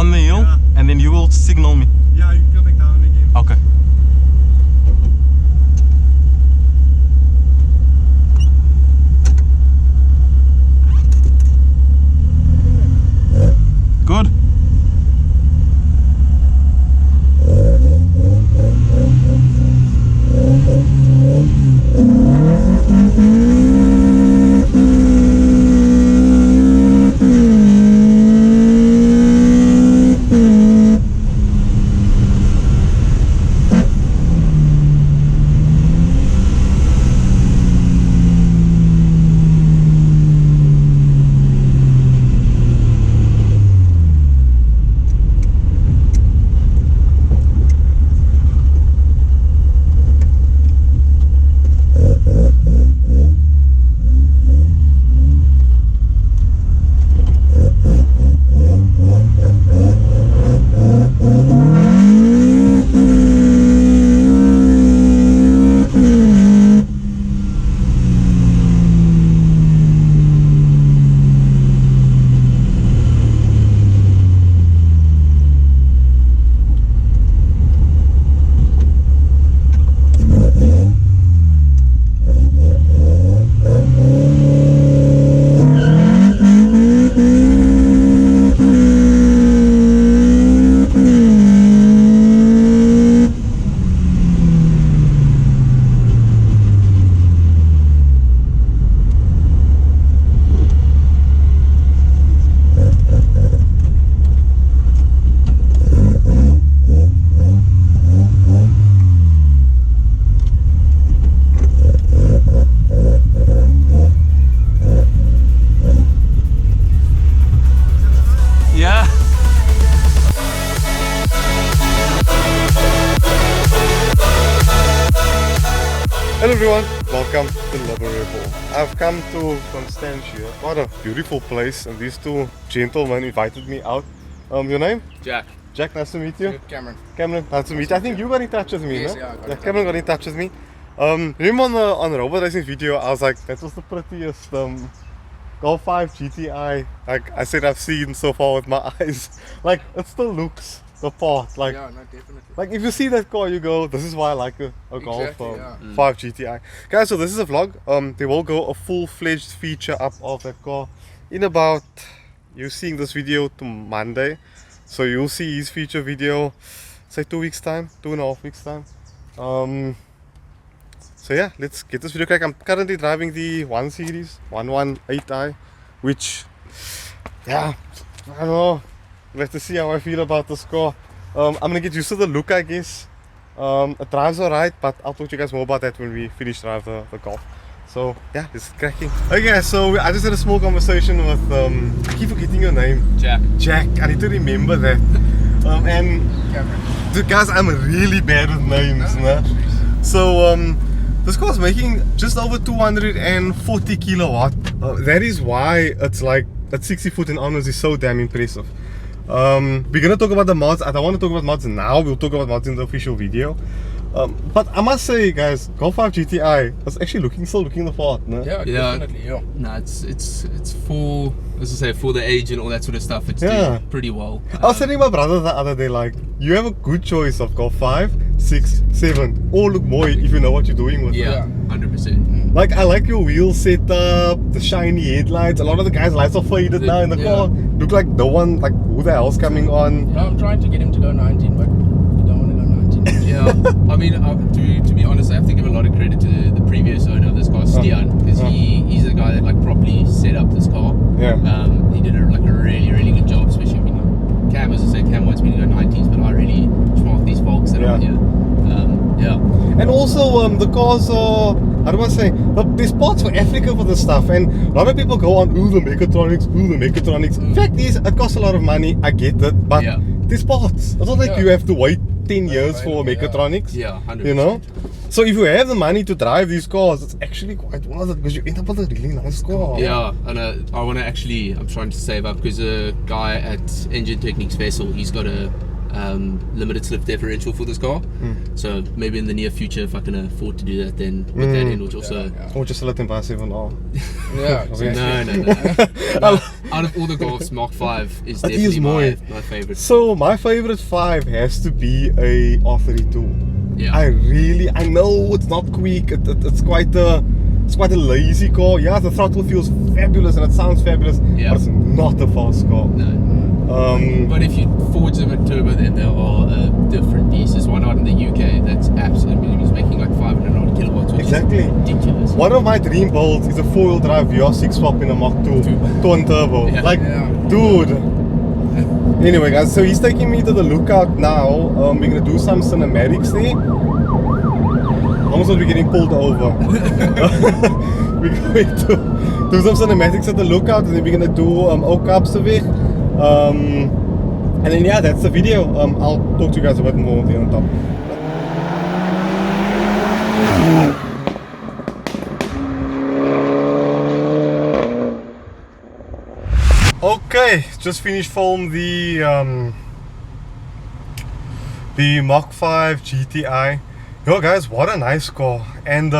on the hill, and then you will signal me. Yeah, you can go back down again. Okay. Good. Hello everyone, welcome to Liberebil. I've come to Constantia, what a beautiful place, and these two gentlemen invited me out. Your name? Jack. Jack, nice to meet you. Cameron. Cameron, nice to meet you. I think you got in touch with me, Yes, no? yeah, I got Cameron got in touch with me. Remember on the robot racing video, I was like, that was the prettiest Golf 5 GTI. Like I said, I've seen so far with my eyes. Like it still looks the part. Like Yeah, no, definitely. Like if you see that car, you go, this is why I like a Golf Exactly, yeah. 5 GTI. Guys, so this is a vlog. There will go a full-fledged feature up of that car in about, you're seeing this video to Monday. So you'll see his feature video, say 2 weeks time, 2.5 weeks time. So yeah, let's get this video crack. I'm currently driving the 1 Series 118i, which, yeah, I don't know. We'll have to see how I feel about this car. I'm gonna get used to the look, I guess. It drives alright, but I'll talk to you guys more about that when we finish drive the Golf. So yeah, it's cracking. Okay, so I just had a small conversation with I keep forgetting your name. Jack. Jack. I need to remember that. And Cameron. dude, guys, I'm really bad with names, nah? So this car's making just over 240 kilowatt. That is why it's like at 60 foot and onwards is so damn impressive. We're gonna talk about the mods. I don't want to talk about mods now. We'll talk about mods in the official video. But I must say, guys, Golf 5 GTI is actually still looking the part, no? Yeah, definitely. Yeah. No, it's for, as I say, for the age and all that sort of stuff. It's doing pretty well. I was telling my brother the other day, like, you have a good choice of Golf 5, 6, 7. All look more if you know what you're doing with Yeah, it. 100%. Like, I like your wheel setup, the shiny headlights. A lot of the guys' lights are faded now in the car. Look like no one, like, who the hell's coming on? Yeah, I'm trying to get him to go 19, but we don't want to go 19. Yeah, I mean, to be honest, I have to give a lot of credit to the previous owner of this car, Stian, because he's the guy that like properly set up this car. Yeah. He did a really good job, especially. I mean, Cam, as I say, Cam wants me to go 19s, but I really smart these folks that are here. Yeah. And also, the cars are, how do I say, there's parts for Africa for this stuff, and a lot of people go on, ooh, the mechatronics. Fact is, it costs a lot of money, I get it, but there's parts. It's not like you have to wait 10 years for mechatronics. Yeah, 100%. You know? So if you have the money to drive these cars, it's actually quite worth it, because you end up with a really nice car. Yeah, and I want to actually, I'm trying to save up, because a guy at Engine Techniques Vessel, he's got a limited slip differential for this car. So maybe in the near future, if I can afford to do that, then put that in, which also. Or just a little passive and all. Yeah. No. Out of all the Golfs, Mark 5 is definitely my favorite. So my favorite 5 has to be a R320. Yeah. I know it's not quick. It's quite a lazy car. Yeah, the throttle feels fabulous and it sounds fabulous, but it's not a fast car. No. But if you forge them at turbo, then there are different pieces. One out in the UK that's absolutely. I mean, he's making like 500 odd kilowatts, which is ridiculous. One of my dream builds is a 4-wheel drive VR6 swap in a Mach 2 twin turbo. Dude. Anyway, guys, so he's taking me to the lookout now. We're gonna do some cinematics there. Almost like we're getting pulled over. We're going to do some cinematics at the lookout, and then we're gonna do Oakapseweg. And then yeah, that's the video. I'll talk to you guys a bit more there on top. Okay, just finished filming the Mach 5 GTI. Yo guys, what a nice car. And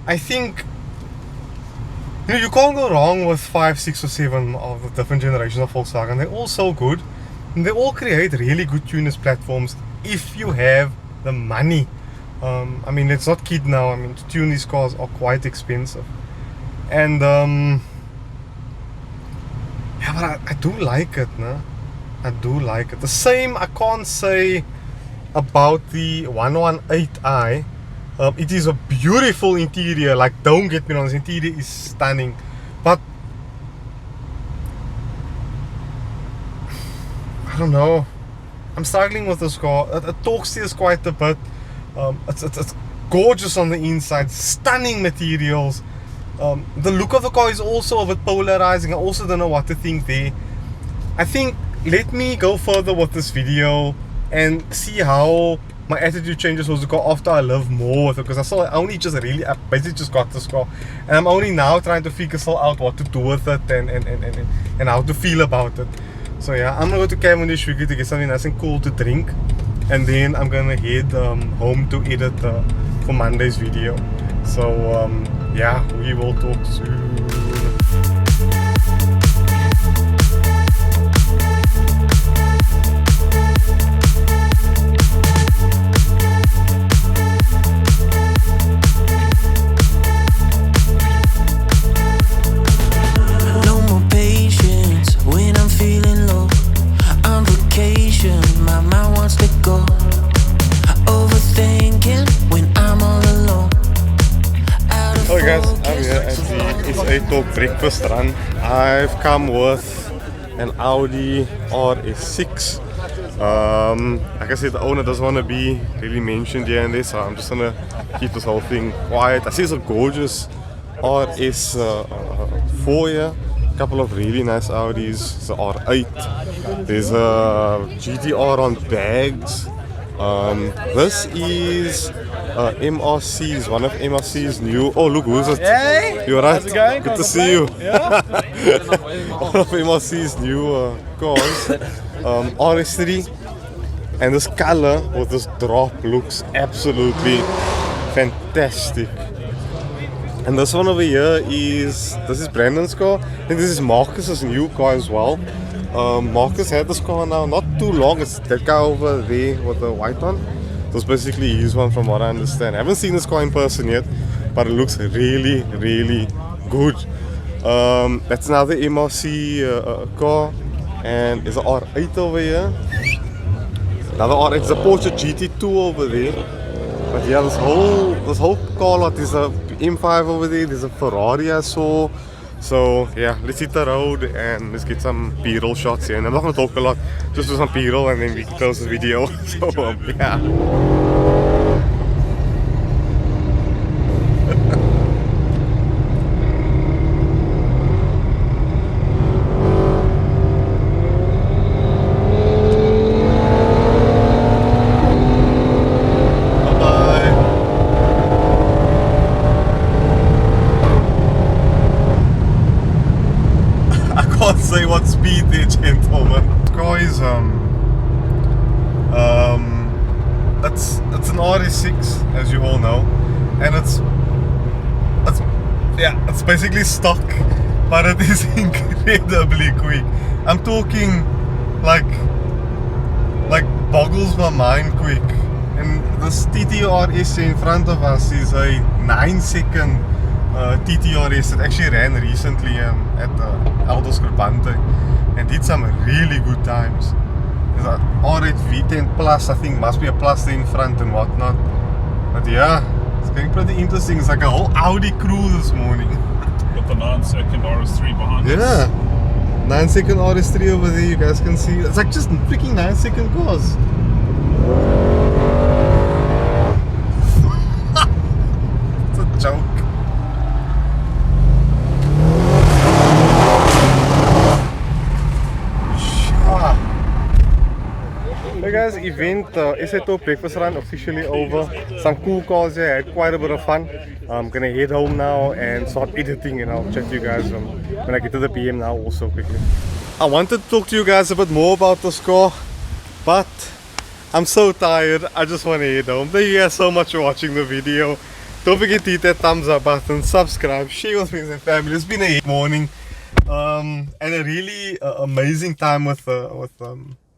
I think you can't go wrong with 5, 6 or 7 of the different generations of Volkswagen. They're all so good. And they all create really good tuners platforms if you have the money. I mean, let's not kid now. I mean, to tune these cars are quite expensive. And yeah, but I do like it, no? I do like it. The same I can't say about the 118i. It is a beautiful interior, like, don't get me wrong, this interior is stunning, but I don't know, I'm struggling with this car. It talks to us quite a bit. It's gorgeous on the inside, stunning materials. The look of the car is also a bit polarizing. I also don't know what to think there. I think let me go further with this video and see how my attitude changes towards the car after I live more with it, because I basically just got this car, and I'm only now trying to figure out what to do with it and how to feel about it. So yeah, I'm gonna go to Cavendish Wicket to get something nice and cool to drink, and then I'm gonna head home to edit for Monday's video. So yeah, we will talk soon. Breakfast run. I've come with an Audi RS6. Like I said, the owner doesn't want to be really mentioned here and there, so I'm just gonna keep this whole thing quiet. I see it's a gorgeous RS4 here. A couple of really nice Audis. It's a R8. There's a GTR on bags. This is MRC's, one of MRC's new. Oh, look, who's it? Hey! You're right. How's it going? Good to see you. Yeah. One of MRC's new cars, RS3, and this color with this drop looks absolutely fantastic. And this one over here this is Brandon's car, and this is Marcus's new car as well. Marcus had this car now not too long. It's that guy over there with the white one. That's basically his one from what I understand. I haven't seen this car in person yet, but it looks really, really good. That's another MRC car, and there's an R8 over here. Another R8, it's a Porsche GT2 over there. But yeah, this whole car lot, there's a M5 over there, there's a Ferrari I saw. So yeah, let's hit the road and let's get some B-roll shots here. And I'm not going to talk a lot, just do some B-roll and then we can close the video. So yeah. Say what speed there, gentlemen. This car is it's an RS6, as you all know, and it's basically stock, but it is incredibly quick. I'm talking like boggles my mind quick. And this TTRS in front of us is a 9-second TTRS that actually ran recently at the Elders Crabante and did some really good times. It's an R8 V10 Plus, I think must be a Plus in front and whatnot. But yeah, it's getting pretty interesting. It's like a whole Audi crew this morning. With the 9-second RS3 behind us. Yeah, 9-second RS3 over there, you guys can see. It's like just freaking 9-second cars. It's a joke. Hey guys, event SA Top Breakfast Run officially over. Some cool cars here, had quite a bit of fun. I'm gonna head home now and start editing, and I'll chat to you guys when I get to the PM now also quickly. I wanted to talk to you guys a bit more about this car, but I'm so tired, I just want to head home. Thank you guys so much for watching the video. Don't forget to hit that thumbs up button, subscribe, share with friends and family. It's been a morning and a really amazing time with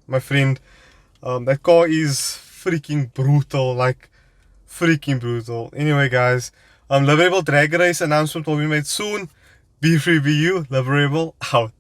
my friend. That car is freaking brutal, like freaking brutal. Anyway guys, Liberebil drag race announcement will be made soon. Be free, be you. Liberebil out.